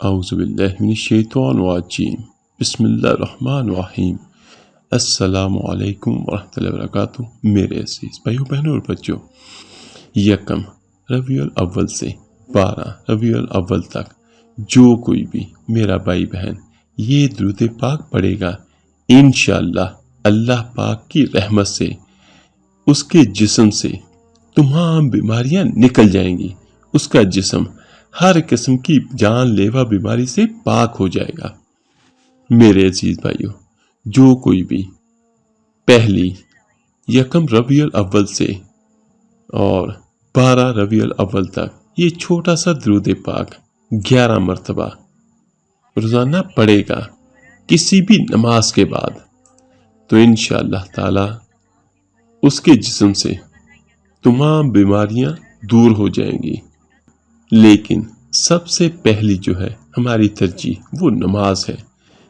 اعوذ باللہ من الشیطان الرجیم بسم اللہ الرحمن الرحیم السلام علیکم ورحمۃ اللہ وبرکاتہ۔ میرے عزیز بھائیوں بہنوں اور بچوں، یکم ربیع الاول سے 12 ربیع الاول تک جو کوئی بھی میرا بھائی بہن یہ درود پاک پڑھے گا، انشاءاللہ اللہ پاک کی رحمت سے اس کے جسم سے تمام بیماریاں نکل جائیں گی، اس کا جسم ہر قسم کی جان لیوا بیماری سے پاک ہو جائے گا۔ میرے عزیز بھائیوں، جو کوئی بھی پہلی یکم ربیع الاول سے اور 12 ربیع الاول تک یہ چھوٹا سا درود پاک 11 مرتبہ روزانہ پڑھے گا کسی بھی نماز کے بعد، تو انشاءاللہ تعالی اس کے جسم سے تمام بیماریاں دور ہو جائیں گی۔ لیکن سب سے پہلی جو ہے ہماری ترجیح وہ نماز ہے،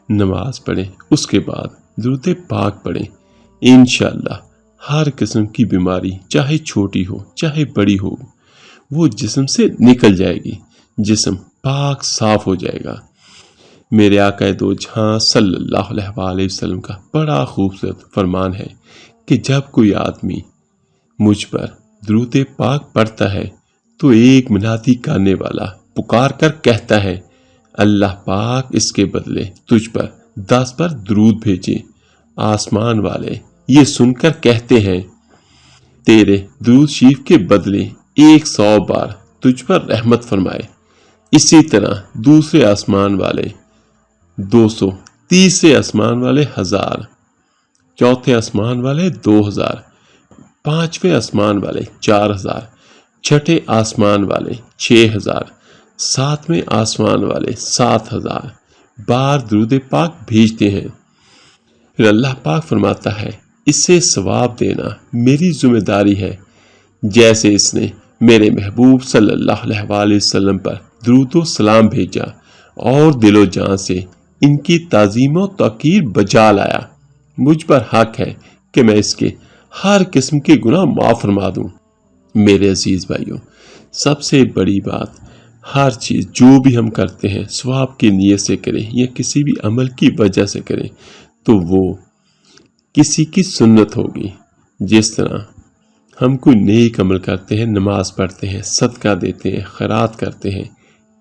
نماز پڑھیں، اس کے بعد درود پاک پڑھیں، انشاءاللہ ہر قسم کی بیماری چاہے چھوٹی ہو چاہے بڑی ہو وہ جسم سے نکل جائے گی، جسم پاک صاف ہو جائے گا۔ میرے آقا دو جہاں صلی اللہ علیہ وآلہ وسلم کا بڑا خوبصورت فرمان ہے کہ جب کوئی آدمی مجھ پر درود پاک پڑھتا ہے تو ایک منادی کرنے والا پکار کر کہتا ہے، اللہ پاک اس کے بدلے تجھ پر 10 بار درود بھیجے۔ آسمان والے یہ سن کر کہتے ہیں، تیرے درود شریف کے بدلے 100 بار تجھ پر رحمت فرمائے۔ اسی طرح دوسرے آسمان والے 200، تیسرے آسمان والے 1000، چوتھے آسمان والے 2000، پانچویں آسمان والے 4000، چھٹے آسمان والے 6000، ساتویں آسمان والے 7000 بار درود پاک بھیجتے ہیں۔ پھر اللہ پاک فرماتا ہے، اس سے ثواب دینا میری ذمہ داری ہے، جیسے اس نے میرے محبوب صلی اللہ علیہ وآلہ وسلم پر درود و سلام بھیجا اور دل و جان سے ان کی تعظیم و توقیر بجا لایا۔ مجھ پر حق ہے کہ میں اس کے ہر قسم کے گناہ معاف فرما دوں۔ میرے عزیز بھائیوں، سب سے بڑی بات، ہر چیز جو بھی ہم کرتے ہیں ثواب کی نیت سے کریں یا کسی بھی عمل کی وجہ سے کریں تو وہ کسی کی سنت ہوگی۔ جس طرح ہم کوئی نیک عمل کرتے ہیں، نماز پڑھتے ہیں، صدقہ دیتے ہیں، خیرات کرتے ہیں،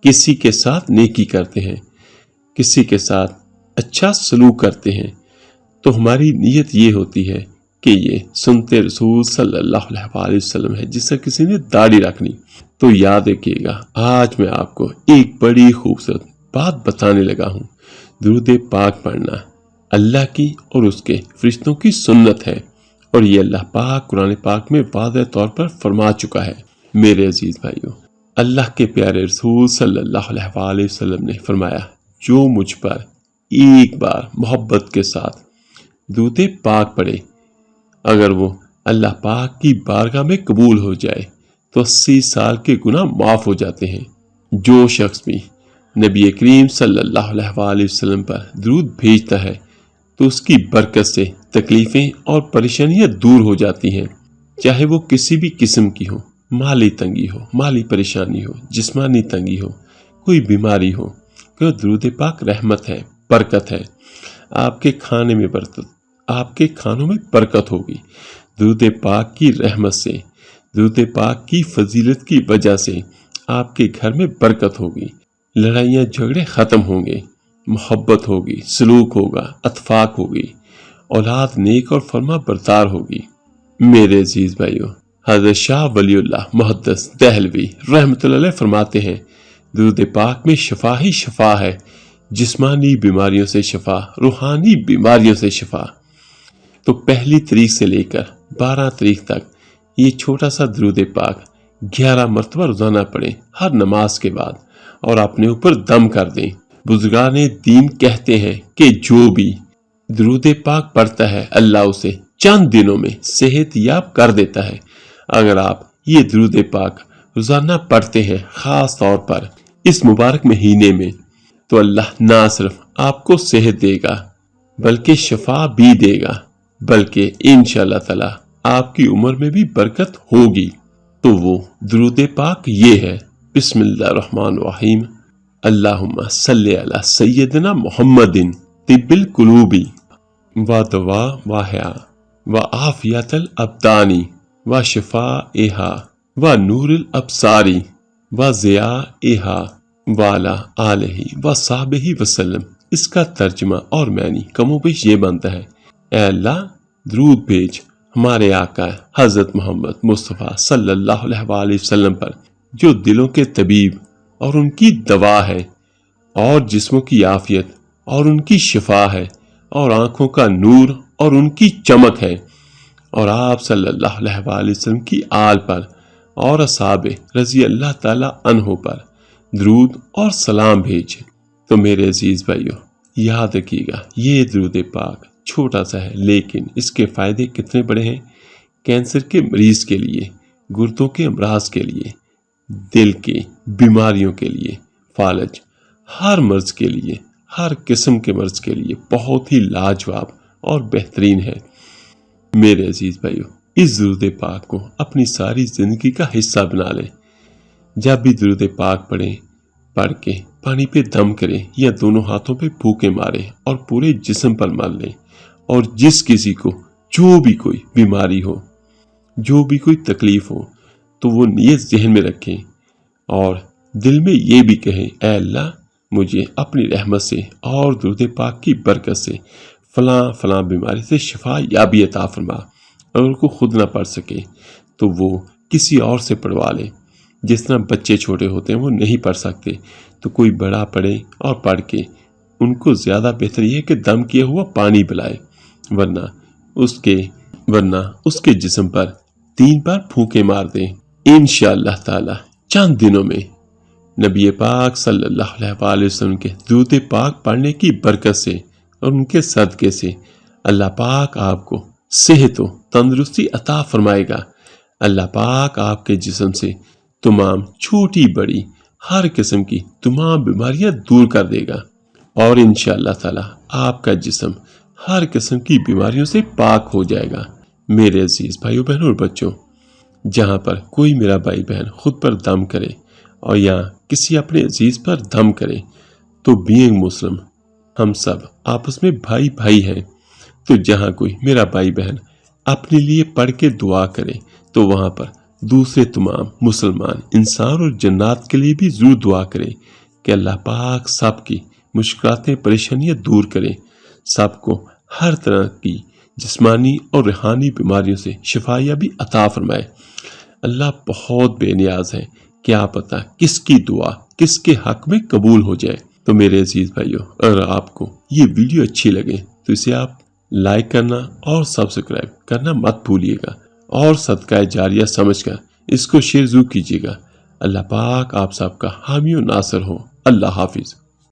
کسی کے ساتھ نیکی کرتے ہیں، کسی کے ساتھ اچھا سلوک کرتے ہیں، تو ہماری نیت یہ ہوتی ہے کہ یہ سنتے رسول صلی اللہ علیہ وآلہ وسلم ہے۔ جس سے کسی نے داڑھی رکھنی تو یاد رکھیے گا، آج میں آپ کو ایک بڑی خوبصورت بات بتانے لگا ہوں۔ درود پاک پڑھنا اللہ کی اور اس کے فرشتوں کی سنت ہے، اور یہ اللہ پاک قرآن پاک میں واضح طور پر فرما چکا ہے۔ میرے عزیز بھائیوں، اللہ کے پیارے رسول صلی اللہ علیہ وآلہ وسلم نے فرمایا، جو مجھ پر ایک بار محبت کے ساتھ درود پاک پڑھے، اگر وہ اللہ پاک کی بارگاہ میں قبول ہو جائے تو 80 سال کے گناہ معاف ہو جاتے ہیں۔ جو شخص بھی نبی کریم صلی اللہ علیہ وآلہ وسلم پر درود بھیجتا ہے تو اس کی برکت سے تکلیفیں اور پریشانیاں دور ہو جاتی ہیں، چاہے وہ کسی بھی قسم کی ہو، مالی تنگی ہو، مالی پریشانی ہو، جسمانی تنگی ہو، کوئی بیماری ہو، کہ درود پاک رحمت ہے، برکت ہے۔ آپ کے کھانے میں برکت، آپ کے کھانوں میں برکت ہوگی درود پاک کی رحمت سے۔ درود پاک کی فضیلت کی وجہ سے آپ کے گھر میں برکت ہوگی، لڑائیاں جھگڑے ختم ہوں گے، محبت ہوگی، سلوک ہوگا، اتفاق ہوگی، اولاد نیک اور فرما بردار ہوگی۔ میرے عزیز بھائیوں، حضرت شاہ ولی اللہ محدث دہلوی رحمۃ اللہ علیہ فرماتے ہیں، درود پاک میں شفا ہی شفا ہے، جسمانی بیماریوں سے شفا، روحانی بیماریوں سے شفا۔ تو پہلی تاریخ سے لے کر 12 تاریخ تک یہ چھوٹا سا درود پاک 11 مرتبہ روزانہ پڑھیں ہر نماز کے بعد، اور اپنے اوپر دم کر دیں۔ بزرگان دین کہتے ہیں کہ جو بھی درود پاک پڑھتا ہے اللہ اسے چند دنوں میں صحت یاب کر دیتا ہے۔ اگر آپ یہ درود پاک روزانہ پڑھتے ہیں، خاص طور پر اس مبارک مہینے میں، تو اللہ نہ صرف آپ کو صحت دے گا بلکہ شفا بھی دے گا، بلکہ انشاءاللہ تعالی آپ کی عمر میں بھی برکت ہوگی۔ تو وہ درود پاک یہ ہے، بسم اللہ الرحمن الرحیم، اللہم صلی علی سیدنا محمد طب القلوبی و دوا و حیا و عافیت الابدانی و شفائہا و نور الابصاری و ضیائہا وعلی آلہ و صحبہ وسلم۔ اس کا ترجمہ اور معنی کم و بیش یہ بنتا ہے، اے اللہ درود بھیج ہمارے آقا حضرت محمد مصطفیٰ صلی اللہ علیہ وآلہ وسلم پر، جو دلوں کے طبیب اور ان کی دوا ہے، اور جسموں کی عافیت اور ان کی شفا ہے، اور آنکھوں کا نور اور ان کی چمک ہے، اور آپ صلی اللہ علیہ وآلہ وسلم کی آل پر اور اصحاب رضی اللہ تعالی عنہ پر درود اور سلام بھیجے۔ تو میرے عزیز بھائیو، یاد رکھیے گا یہ درود پاک چھوٹا سا ہے، لیکن اس کے فائدے کتنے بڑے ہیں۔ کینسر کے مریض کے لیے، گردوں کے امراض کے لیے، دل کی بیماریوں کے لیے، فالج، ہر مرض کے لیے، ہر قسم کے مرض کے لیے بہت ہی لاجواب اور بہترین ہے۔ میرے عزیز بھائیو، اس درود پاک کو اپنی ساری زندگی کا حصہ بنا لیں۔ جب بھی درود پاک پڑھ کے پانی پہ دم کریں یا دونوں ہاتھوں پہ پھونکے ماریں اور پورے جسم پر مل لیں، اور جس کسی کو جو بھی کوئی بیماری ہو، جو بھی کوئی تکلیف ہو، تو وہ نیت ذہن میں رکھیں اور دل میں یہ بھی کہیں، اے اللہ مجھے اپنی رحمت سے اور درود پاک کی برکت سے فلاں فلاں بیماری سے شفا یابی عطا فرما۔ اگر کو خود نہ پڑھ سکے تو وہ کسی اور سے پڑھوا لے۔ جس طرح بچے چھوٹے ہوتے ہیں وہ نہیں پڑھ سکتے، تو کوئی بڑا پڑھے اور پڑھ کے ان کو زیادہ بہتر یہ کہ دم کیا ہوا پانی پلائے، ورنہ اس کے جسم پر 3 بار پھونکے مار دیں۔ انشاءاللہ تعالی چند دنوں میں نبی پاک صلی اللہ علیہ وآلہ وسلم کے درود پاک پڑھنے کی برکت سے اور ان کے صدقے سے اللہ پاک آپ کو صحت و تندرستی عطا فرمائے گا۔ اللہ پاک آپ کے جسم سے تمام چھوٹی بڑی ہر قسم کی تمام بیماریاں دور کر دے گا، اور انشاءاللہ تعالی آپ کا جسم ہر قسم کی بیماریوں سے پاک ہو جائے گا۔ میرے عزیز بھائیو بہنوں اور بچوں، جہاں پر کوئی میرا بھائی بہن خود پر دم کرے اور یا کسی اپنے عزیز پر دم کرے، تو بینگ مسلم ہم سب آپس میں بھائی بھائی ہیں۔ تو جہاں کوئی میرا بھائی بہن اپنے لیے پڑھ کے دعا کرے، تو وہاں پر دوسرے تمام مسلمان انسان اور جنات کے لیے بھی ضرور دعا کرے کہ اللہ پاک سب کی مشکلاتیں پریشانیاں دور کرے، سب کو ہر طرح کی جسمانی اور روحانی بیماریوں سے شفایابی عطا فرمائے۔ اللہ بہت بے نیاز ہے، کیا پتہ کس کی دعا کس کے حق میں قبول ہو جائے۔ تو میرے عزیز بھائیو، اگر آپ کو یہ ویڈیو اچھی لگے تو اسے آپ لائک کرنا اور سبسکرائب کرنا مت بھولیے گا، اور صدقہ جاریہ سمجھ کر اس کو شیئر ضرور کیجیے گا۔ اللہ پاک آپ سب کا حامی و ناصر ہو۔ اللہ حافظ۔